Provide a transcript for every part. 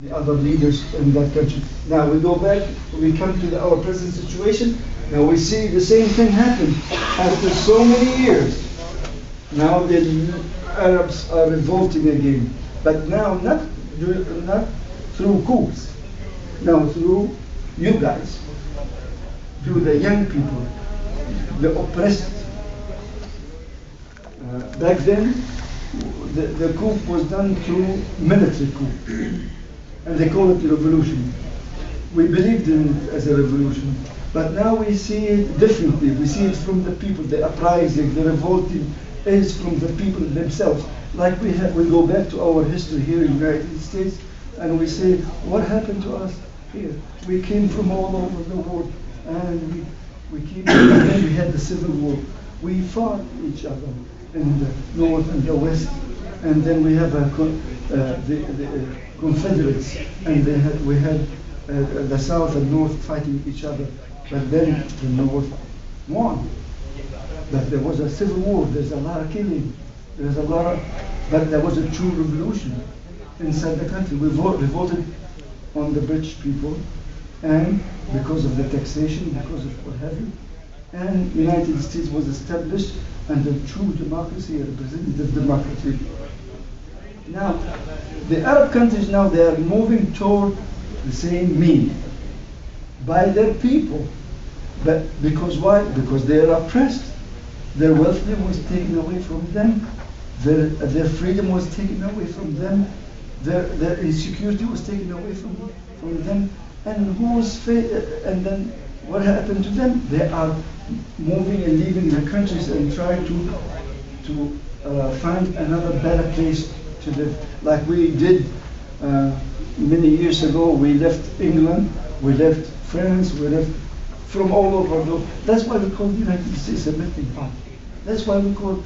the other leaders in that country. Now we go back, we come to our present situation. Now we see the same thing happen after so many years. Now the Arabs are revolting again, but now not through coups, now through you guys, through the young people, the oppressed. Back then, the coup was done through military coup, and they call it a revolution. We believed in it as a revolution, but now we see it differently. We see it from the people. The uprising, the revolting is from the people themselves. Like we go back to our history here in the United States, and we say, what happened to us here? We came from all over the world, and we came, and then we had the Civil War. We fought each other in the North and the West, and then we have the Confederates, and we had the South and North fighting each other, but then the North won. But there was a civil war, there's a lot of killing, but there was a true revolution inside the country. We revolted on the British people, and because of the taxation, because of what have you, and the United States was established under true democracy, a representative democracy. Now, the Arab countries now, they are moving toward the same mean by their people. But because why? Because they are oppressed. Their wealth was taken away from them. Their freedom was taken away from them. Their insecurity was taken away from them. And then what happened to them? They are moving and leaving their countries and trying to find another better place to live. Like we did many years ago. We left England, we left France, we left from all over the world. That's why we call the United States a melting pot. That's why we call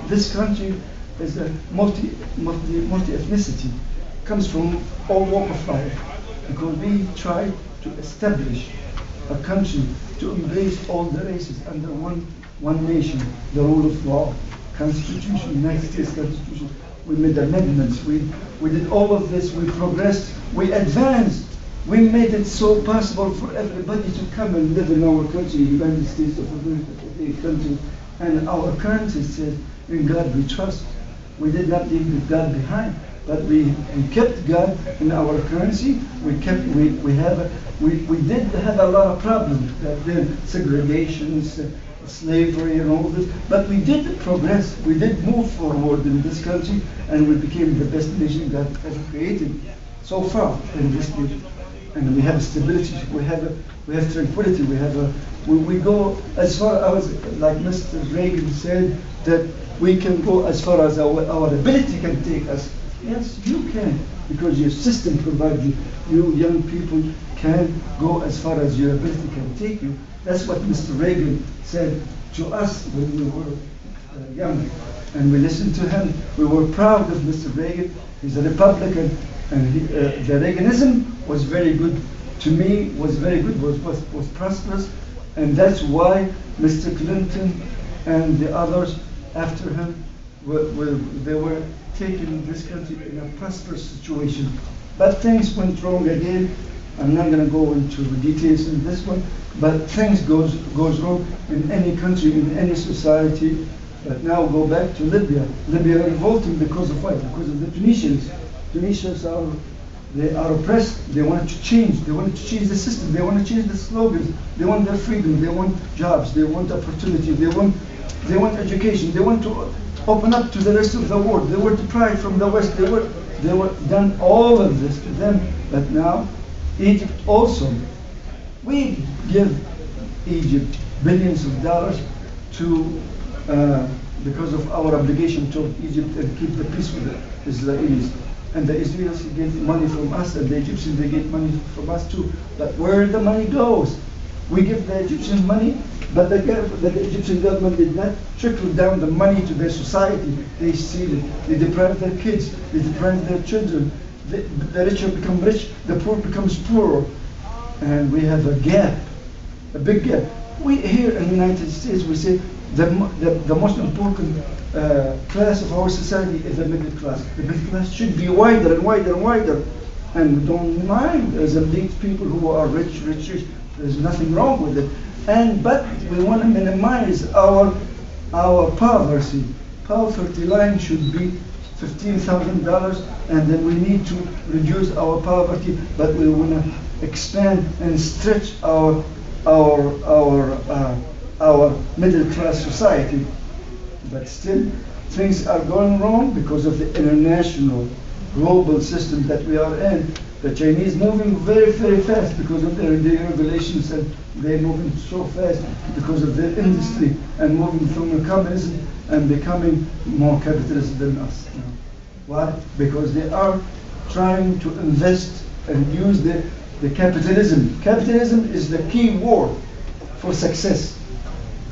this country is a multi-ethnicity. Comes from all walk of life, because we try to establish a country to embrace all the races under one nation, the rule of law, Constitution, United States Constitution. We made amendments, we did all of this, we progressed, we advanced. We made it so possible for everybody to come and live in our country, the United States of America, a country. And our currency says, in God we trust. We did not leave God behind, but we kept God in our currency. We did have a lot of problems back then, segregations, slavery and all this, but we did progress. We did move forward in this country, and we became the best nation God ever created so far in this nation. And we have stability, we have tranquility, we go as far as, like Mr. Reagan said, that we can go as far as our ability can take us. Yes, you can, because your system provides you. You young people can go as far as your ability can take you. That's what Mr. Reagan said to us when we were young. And we listened to him. We were proud of Mr. Reagan. He's a Republican, and the Reaganism was very good. To me, was very good, was prosperous. And that's why Mr. Clinton and the others after him, they were taking this country in a prosperous situation. But things went wrong again. I'm not going to go into the details in this one, but things goes wrong in any country, in any society. But now go back to Libya. Libya are revolting because of what? Because of the Tunisians. Tunisians they are oppressed. They want to change. They want to change the system. They want to change the slogans. They want their freedom. They want jobs. They want opportunity. They want education. They want to open up to the rest of the world. They were deprived from the West. They were done all of this to them. But now, Egypt also. We give Egypt billions of dollars to because of our obligation to Egypt and keep the peace with the Israelis. And the Israelis get money from us, and the Egyptians, they get money from us too. But where the money goes? We give the Egyptians money, but the Egyptian government did not trickle down the money to their society. They steal it. They deprive their kids. They deprive their children. The richer become rich, the poor becomes poorer. And we have a gap, a big gap. We here in the United States, we say the most important class of our society is the middle class. The middle class should be wider and wider and wider. and we don't mind as elite people who are rich. There's nothing wrong with it. But we want to minimize our poverty. Poverty line should be $15,000, and then we need to reduce our poverty, but we want to expand and stretch our middle class society. But still, things are going wrong because of the international global system that we are in. The Chinese moving very, very fast because of their deregulations, and they're moving so fast because of their industry and moving from communism and becoming more capitalist than us. Why? Because they are trying to invest and use the capitalism. Capitalism is the key word for success.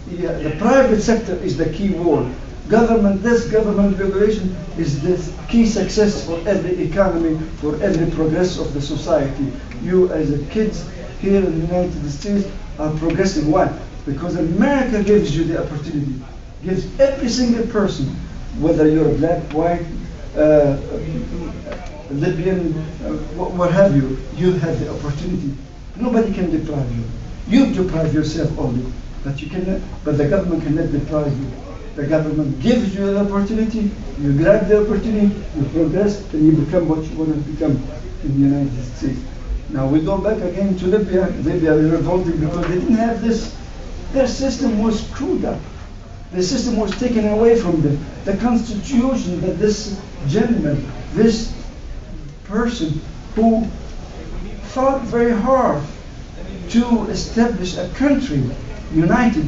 The private sector is the key word. Government regulation is the key success for every economy, for every progress of the society. You as a kids here in the United States are progressing. Why? Because America gives you the opportunity, gives every single person, whether you're black, white, Libyan, what have you, you have the opportunity. Nobody can deprive you. You deprive yourself only, but you cannot. But the government cannot deprive you. The government gives you an opportunity, you grab the opportunity, you progress, and you become what you want to become in the United States. Now we go back again to Libya. Libya is revolting because they didn't have this. Their system was screwed up. The system was taken away from them. The constitution that this gentleman, this person who fought very hard to establish a country, united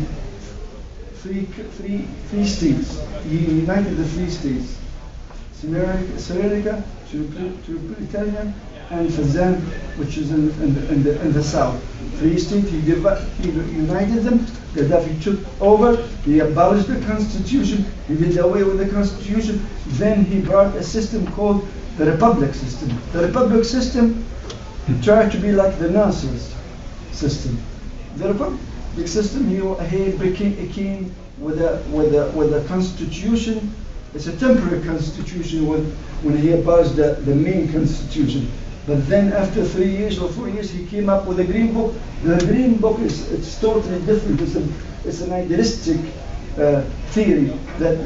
three states. He united the three states: Syriaca, Tripolitania, and Fezzan, which is in the south. Three states. He united them. Gaddafi took over. He abolished the constitution. He did away with the constitution. Then he brought a system called the republic system. The republic system tried to be like the Nasser's system. The republic system, he became with a constitution. It's a temporary constitution when he abolished the main constitution. But then after 3 years or 4 years, he came up with a green book. The green book it's totally different. It's an idealistic theory that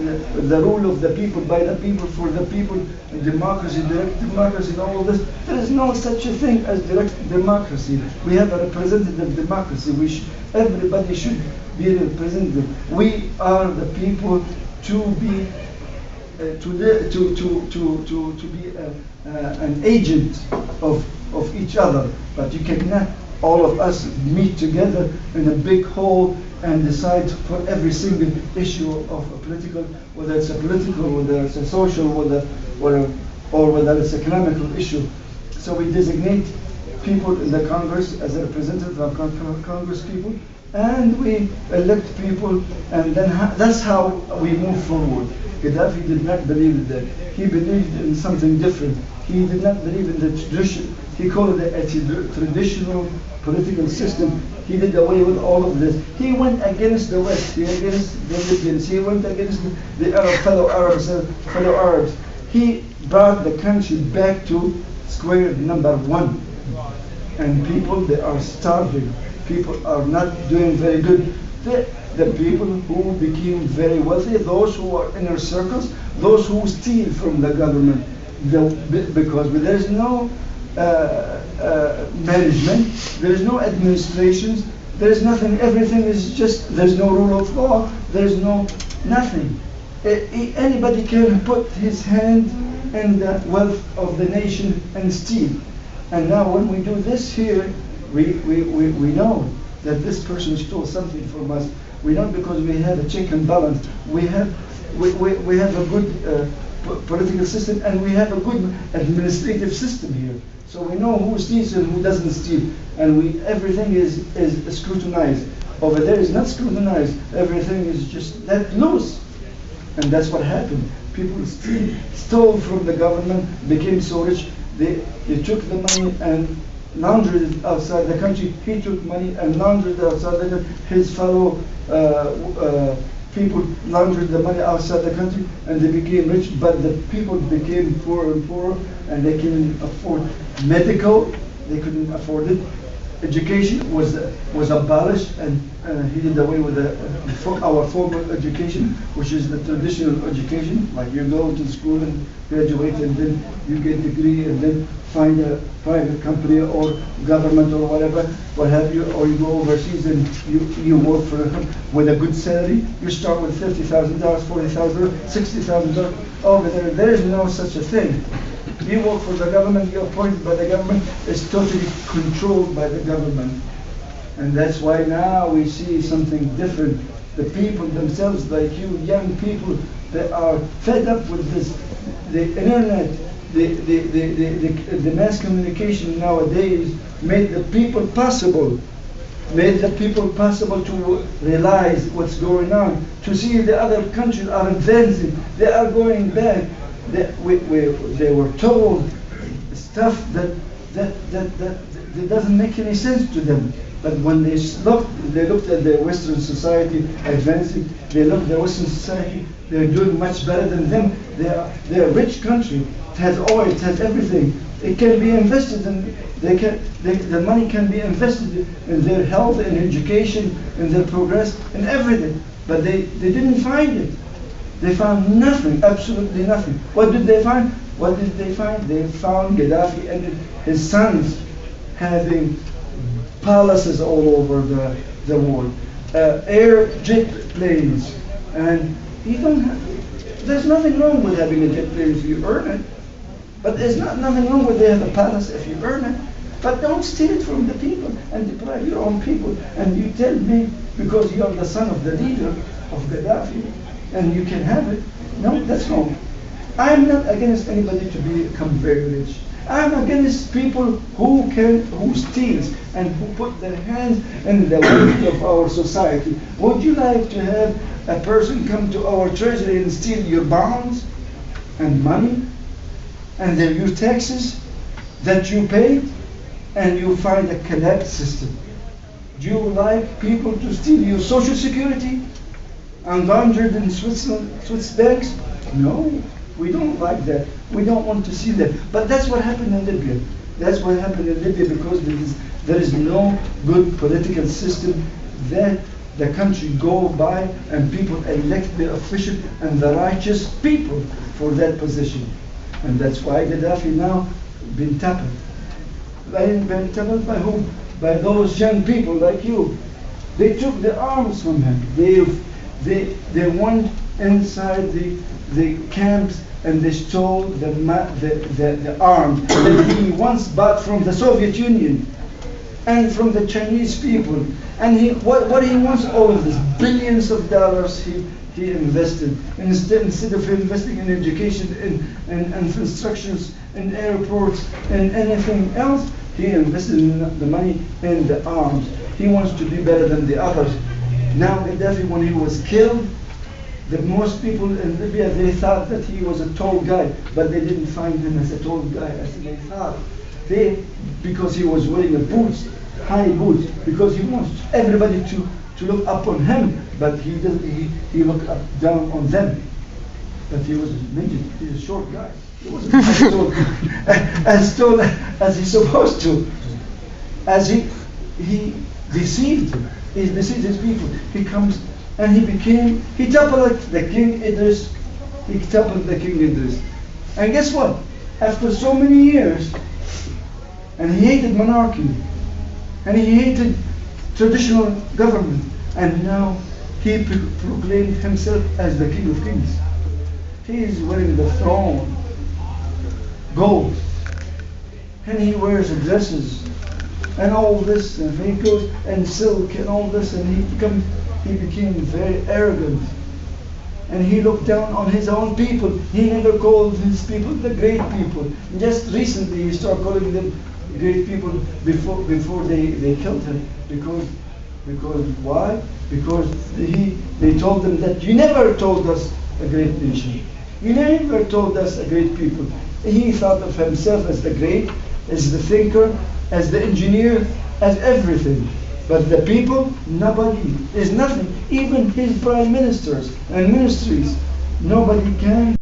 the rule of the people, by the people, for the people, democracy, direct democracy, and all this. There is no such a thing as direct democracy. We have a representative democracy. Everybody should be represented. We are the people to be an agent of each other, but you cannot all of us meet together in a big hall and decide for every single issue of a political, whether it's a political, whether it's a social, or whether it's an economical issue. So we designate people in the Congress as a representative of Congress people, and we elect people, and then that's how we move forward. Gaddafi did not believe in that. He believed in something different. He did not believe in the tradition. He called it a traditional political system. He did away with all of this. He went against the West. He against the Libyans. He went against the fellow Arabs. He brought the country back to square number one. And people, they are starving. People are not doing very good. The people who became very wealthy, those who are inner circles, those who steal from the government, because there is no management, there is no administrations, there is nothing. Everything is just, there's no rule of law, there's no nothing. Anybody can put his hand in the wealth of the nation and steal. And now when we do this here, we know that this person stole something from us. We know because we have a check and balance. We have a good political system, and we have a good administrative system here. So we know who steals and who doesn't steal, and everything is scrutinized. Over there is not scrutinized. Everything is just let loose, and that's what happened. People stole from the government, became so rich. They took the money and laundered it outside the country. He took money and laundered it outside the country. His fellow People laundered the money outside the country and they became rich, but the people became poorer and poorer, and they couldn't afford medical, they couldn't afford it. Education was abolished, and he did away with our formal education, which is the traditional education, like you go to school and graduate and then you get a degree and then find a private company or government or whatever, what have you, or you go overseas and you work for a company with a good salary. You start with $50,000, $40,000, $60,000. Over there is no such a thing. You work for the government, you're appointed by the government, it's totally controlled by the government. And that's why now we see something different. The people themselves, like you, young people, that are fed up with this, the internet, the mass communication nowadays made the people possible to realize what's going on, to see the other countries are advancing, they are going back. They were told stuff that doesn't make any sense to them. But when they looked at the Western society advancing, they looked at the Western society, they're doing much better than them. They're a rich country. It has oil, it has everything. It can be invested in, the money can be invested in their health, in education, in their progress, in everything. But they didn't find it. They found nothing, absolutely nothing. What did they find? What did they find? They found Gaddafi and his sons having palaces all over the world, air jet planes, and there's nothing wrong with having a jet plane if you earn it, but there's nothing wrong with having a palace if you earn it. But don't steal it from the people and deprive your own people. And you tell me because you are the son of the leader of Gaddafi, and you can have it. No, that's wrong. I'm not against anybody to become very rich. I'm against people who steals and who put their hands in the wealth of our society. Would you like to have a person come to our treasury and steal your bonds and money and your taxes that you pay, and you find a collect system? Do you like people to steal your social security and laundered in Swiss banks? No, we don't like that. We don't want to see that. But that's what happened in Libya. That's what happened in Libya because there is no good political system that the country go by and people elect the official and the righteous people for that position. And that's why Gaddafi now been toppled. Been toppled by whom? By those young people like you. They took the arms from him. They went inside the camps and they stole the arms that he once bought from the Soviet Union and from the Chinese people. And what he wants, all of this, billions of dollars he invested. Instead of investing in education, in infrastructures, in airports, and anything else, he invested the money in the arms. He wants to be better than the others. Now Gaddafi, when he was killed, the most people in Libya, they thought that he was a tall guy, but they didn't find him as a tall guy as they thought. Because he was wearing a boots, high boots, because he wants everybody to look up on him, but he looked down on them. But he was a midget, he was a short guy. He wasn't as tall as he's supposed to. As he deceived him. He deceived his people. He comes and he toppled the King Idris. He toppled the King Idris. And guess what? After so many years, and he hated monarchy, and he hated traditional government, and now he proclaimed himself as the King of Kings. He is wearing the throne, gold, and he wears dresses, and all this, and he goes and silk and all this, and he became very arrogant, and he looked down on his own people. He never called his people the great people. Just recently he started calling them great people before they killed him. Because why? Because they told them that you never told us a great nation. You never told us a great people. He thought of himself as the great, as the thinker, as the engineer, as everything. But the people, nobody, is nothing. Even his prime ministers and ministries, nobody can